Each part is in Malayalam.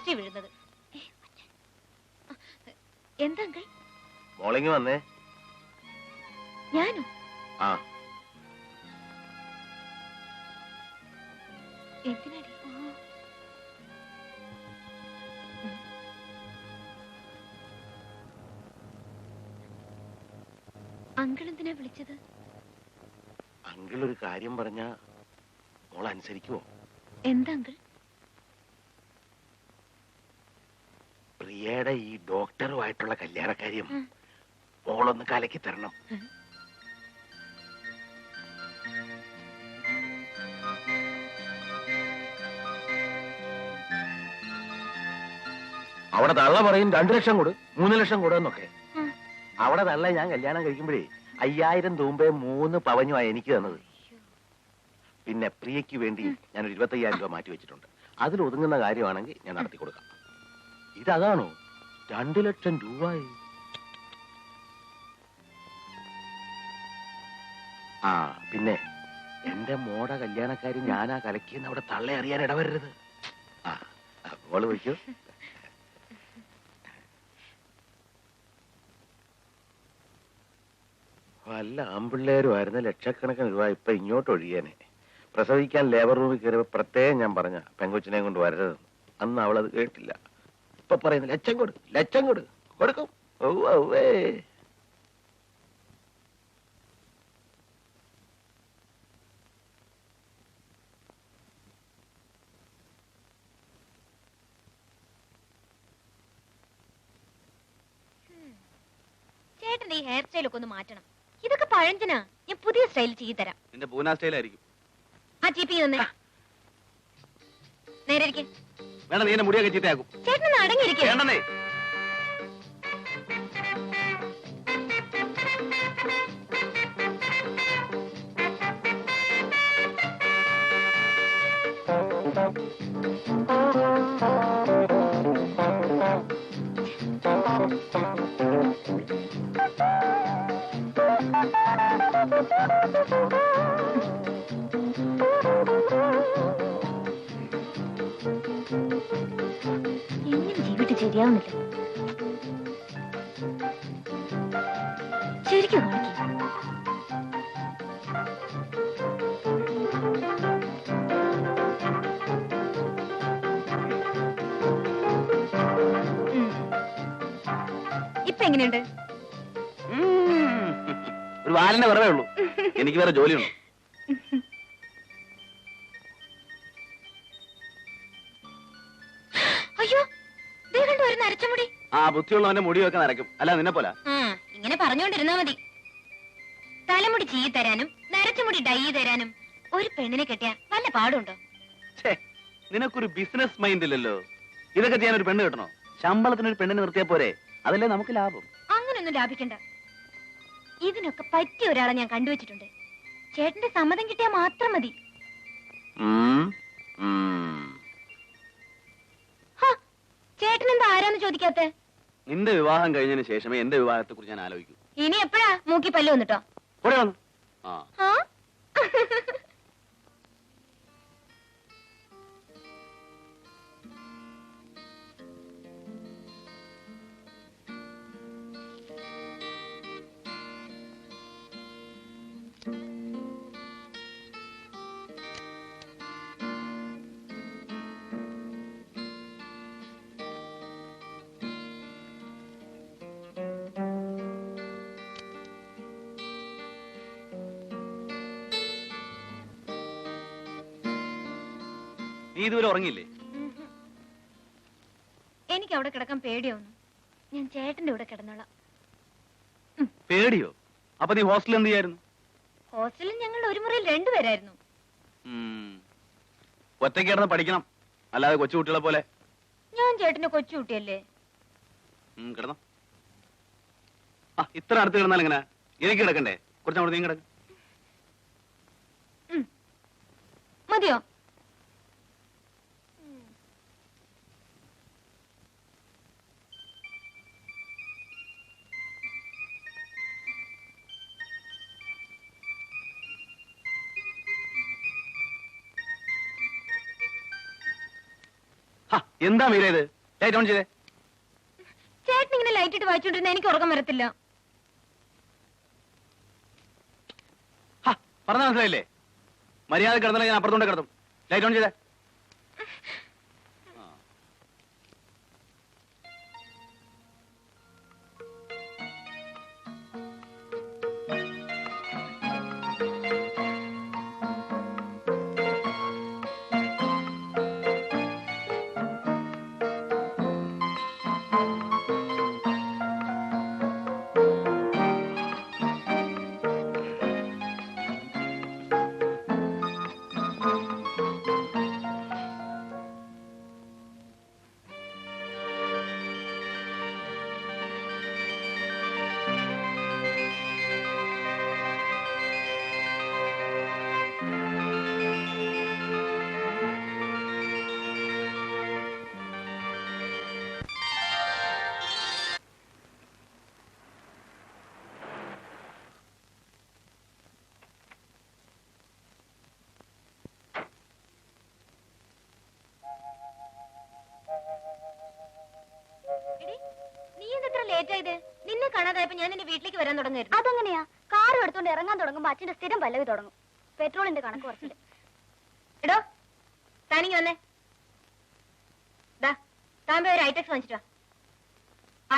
പോസ്റ്റ് വീഴുന്നത്. എന്താ അങ്കിൾ? മോളിങ് വന്നേ. ഞാനോ? ആ, എന്തിനാടി? അങ്കിൾ എന്തിനാ വിളിച്ചത്? അങ്കിൾ ഒരു കാര്യം പറഞ്ഞ മോൾ അനുസരിക്കുവോ? എന്താ അങ്കിൾ? പ്രിയയുടെ ഈ ഡോക്ടറുമായിട്ടുള്ള കല്യാണക്കാര്യം മോളൊന്ന് കലക്കി തരണം. അവിടെ തള്ള പറയും 2 ലക്ഷം കൊടു 3 ലക്ഷം കൊടുന്നൊക്കെ. അവിടെ തള്ള ഞാൻ കല്യാണം കഴിക്കുമ്പോഴേ 5000 തൂമ്പേ 3 പവനുമായി എനിക്ക് തന്നത്. പിന്നെ പ്രിയയ്ക്ക് വേണ്ടി ഞാനൊരു 25,000 രൂപ മാറ്റി വെച്ചിട്ടുണ്ട്. അതിൽ ഒതുങ്ങുന്ന കാര്യമാണെങ്കിൽ ഞാൻ നടത്തി കൊടുക്കാം. ഇതതാണോ 2 ലക്ഷം രൂപയായി? ആ പിന്നെ എന്റെ മോടെ കല്യാണക്കാരി ഞാനാ കലക്കിയെന്ന് അവിടെ തള്ളെ അറിയാൻ ഇടവരരുത്. ആ മോള് വയ്ക്കൂ. വല്ല ആമ്പിള്ളേരുമായിരുന്ന ലക്ഷക്കണക്കിന് രൂപ ഇപ്പൊ ഇങ്ങോട്ട് ഒഴിയാനെ. പ്രസവിക്കാൻ ലേബർ റൂമിൽ കയറിയപ്പോ പ്രത്യേകം ഞാൻ പറഞ്ഞ പെങ്കൊച്ചിനെ കൊണ്ട് വരരുതെന്ന്. അന്ന് അവളത് കേട്ടില്ല. ഇപ്പൊ പറയുന്നു ലക്ഷം കൊടു ലക്ഷം കൊടു കൊടുക്കും. ഔവേ ചേട്ടന്റെ ഈ ഹെയർ സ്റ്റൈലൊക്കെ ഒന്ന് മാറ്റണം. ഇതൊക്കെ പഴഞ്ചനാ. ഞാൻ പുതിയ സ്റ്റൈൽ ചെയ്തു തരാം. നിന്റെ പൂന സ്റ്റൈലായിരിക്കും. ആ ചീപ്പി തന്നെ നേരെ ഇരിക്കെ. വേണ്ട, നീ എന്നെ മുടിയൊക്കെ ചീത്തയാക്കും. ചേട്ടൻ അടങ്ങിയിരിക്കേ. വേണ്ടേ? എങ്ങനെ ജീവിട്ട് ശരിയാവുന്നില്ല. ശരിക്കും കാണിക്കും. ഇപ്പൊ എങ്ങനെയുണ്ട്? ഒരു വാലിന്റെ വെറുതെ ഉള്ളൂ. എനിക്ക് വേറെ ജോലിയുണ്ട്. അയ്യോ, ഒരു നരച്ചമുടി. ആ ബുദ്ധിയുള്ളവന്റെ മുടിയൊക്കെ നരയ്ക്കും. അല്ല നിന്നെ പോലെ. ഇങ്ങനെ പറഞ്ഞുകൊണ്ടിരുന്നാ മതി. തലമുടി ചീ തരാനും നരച്ചമുടി ഡൈ തരാനും ഒരു പെണ്ണിനെ കെട്ടിയാ വല്ല പാടുണ്ടോ? നിനക്കൊരു ബിസിനസ് മൈൻഡ് ഇല്ലല്ലോ. ഇതൊക്കെ ചെയ്യാൻ ഒരു പെണ്ണ് കിട്ടണോ? ശമ്പളത്തിന് ഒരു പെണ്ണിനെ നിർത്തിയാ പോരെ? അതല്ലേ നമുക്ക് ലാഭം. അങ്ങനൊന്നും ലാഭിക്കണ്ട. ഇതിനൊക്കെ പറ്റിയ ഒരാളെ ഞാൻ കണ്ടുവച്ചിട്ടുണ്ട്. ചേട്ടന്റെ സമ്മതം കിട്ടിയാ മാത്രം മതി. ചേട്ടൻ എന്താ ആരാന്ന് ചോദിക്കാത്തെ? നിന്റെ വിവാഹം കഴിഞ്ഞതിന് ശേഷമേ എന്റെ വിവാഹത്തെ കുറിച്ച് ഞാൻ ആലോചിക്കൂ. ഇനി എപ്പോഴാ മൂക്കി പല്ല് വന്നിട്ടോ? കൂടെ വന്നു. നീ ഇതുവരെ ഉറങ്ങിയില്ലേ? എനിക്ക് അവിടെ കിടക്കാൻ പേടിയാവുന്നു. ഞാൻ ചേട്ടന്റെ കൂടെ കിടന്നോളാം. പേടിയോ? അപ്പൊ നീ ഹോസ്റ്റലിൽ എന്ത് ചെയ്യായിരുന്നു? ഹോസ്റ്റലിൽ ഞങ്ങൾ ഒരു മുറിയിൽ 2 പേരായിരുന്നു. ഒറ്റയ്ക്ക് കിടന്ന് പഠിക്കണം, അല്ലാതെ കൊച്ചുകുട്ടികളെ പോലെ. ഞാൻ ചേട്ടന്റെ കൊച്ചുകുട്ടിയല്ലേ? കിടന്നോ. ഇത്ര അടുത്ത് കിടന്നാൽ എങ്ങനെ? എനിക്ക് കിടക്കണ്ടേ? കുറച്ചവിടെ നീ കിടക്കും. മതിയോ? എന്താ മീര ഇത്? ലൈറ്റ് ഓൺ ചെയ്തേ. ചേട്ടൻ ഇങ്ങനെ ലൈറ്റ് ഇട്ട് വായിച്ചോണ്ടിരുന്ന എനിക്ക് ഉറക്കം വരത്തില്ല. പറഞ്ഞ മനസ്സിലായില്ലേ? മര്യാദ കിടന്നില്ല, ഞാൻ അപ്പുറത്തോണ്ട് കിടത്തും. ലൈറ്റ് ഓൺ ചെയ്തേ. നിന്നെ കാണാതായപ്പോ ഞാൻ എന്റെ വീട്ടിലേക്ക് വരാൻ തുടങ്ങായിരുന്നു. അതെങ്ങനെയാ? കാർ എടുത്തോണ്ട് ഇറങ്ങാൻ തുടങ്ങുമ്പോ അച്ഛന്റെ സ്ഥിരം പല്ലവി തുടങ്ങും. പെട്രോളിന്റെ കണക്ക് കുറച്ചില്ല. എടോ താനിങ്ങി വന്നേ. താൻ പോയി ഒരു ഐടെക്സ് വാങ്ങിച്ചിട്ട് വാ.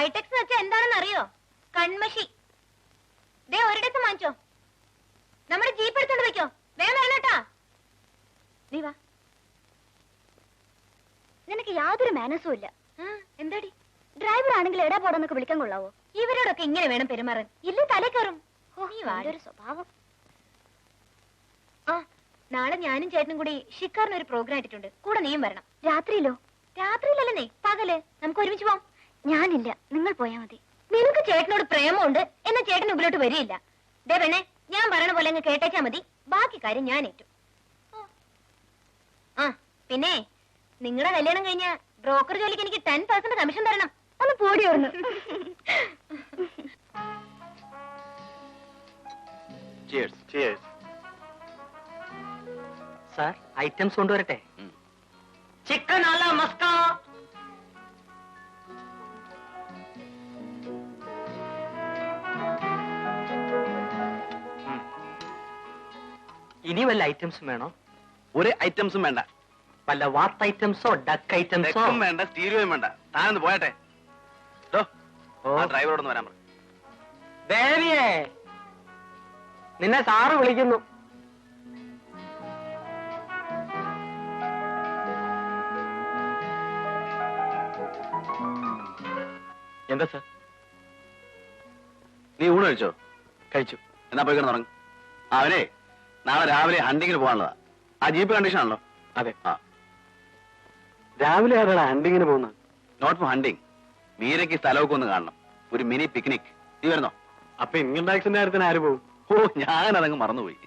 ഐടെക്സ് എന്ന് വെച്ചാൽ എന്താണെന്ന് അറിയോ? കൺമഷി. ദേ ഒരിടത്ത് വാങ്ങിച്ചോ. നമ്മുടെ ജീപ്പ് എടുത്തോണ്ട് വെക്കോ. വേഗം വരണോട്ടാ. നീ വാ. നിനക്ക് യാതൊരു മാനസും ഇല്ല. എന്താടി? ഡ്രൈവർ ആണെങ്കിൽ എടാ പോടാന്നൊക്കെ വിളിക്കാൻ കൊള്ളാവോ? ഇവരോടൊക്കെ ഇങ്ങനെ വേണം പെരുമാറാൻ. ഇല്ല തലേ കയറും. ഒരു സ്വഭാവം. ആ നാളെ ഞാനും ചേട്ടനും കൂടി ഷിക്കാറിന് ഒരു പ്രോഗ്രാം ഇട്ടിട്ടുണ്ട്. കൂടെ നീയും വരണം. രാത്രിയിലോ? രാത്രിയിലല്ലേ, പകല്. നമുക്ക് ഒരുമിച്ച് പോവാം. ഞാനില്ല, നിങ്ങൾ പോയാ മതി. നിനക്ക് ചേട്ടനോട് പ്രേമമുണ്ട് എന്നാ ചേട്ടൻ മുമ്പിലോട്ട് വരികയില്ല. ദേ പെണ്ണെ, ഞാൻ പറയണ പോലെ അങ്ങ് കേട്ടേച്ചാ മതി. ബാക്കി കാര്യം ഞാൻ ഏറ്റു. ആ പിന്നെ നിങ്ങളുടെ കല്യാണം കഴിഞ്ഞ ബ്രോക്കർ ജോലിക്ക് എനിക്ക് 10% കമ്മീഷൻ തരണം. ഒന്ന് പോടി ഓർന്ന്. സാർ, ഐറ്റംസ് കൊണ്ടുവരട്ടെ? ചിക്കൻ അല്ല മസ്ക. ഇനി വല്ല ഐറ്റംസും വേണോ? ഒരു ഐറ്റംസും വേണ്ട. വല്ല വാട്ട് ഐറ്റംസോ ഡക്ക് ഐറ്റംസോ? വേണ്ട, സ്റ്റീരിയോയും വേണ്ട. താനൊന്ന് പോയട്ടെ. ഡ്രൈവറോടൊന്ന് വരാൻ പറ. ദേവിയേ, നിന്നെ സാറ് വിളിക്കുന്നു. എന്താ സാർ? നീ ഊണ് കഴിച്ചോ? കഴിച്ചു. എന്നാ പോയി കിടന്നുറങ്ങും. അവനെ നാളെ രാവിലെ ഹണ്ടിങ്ങിന് പോകാനുള്ളതാ. ആ ജീപ്പ് കണ്ടീഷൻ ആണല്ലോ? അതെ. ആ രാവിലെ ആരാണ് ഹണ്ടിങ്ങിന് പോകുന്നത്? Not four hunting. മീരയ്ക്ക് സ്ഥലമൊക്കെ ഒന്ന് കാണണം. ഒരു മിനി പിക്നിക്. നീ വരുന്നോ? അപ്പൊ ഇൻകം ടാക്സിന്റെ കാര്യത്തിന് ആര് പോകും? ഓ, ഞാനതങ്ങ് മറന്നുപോയി.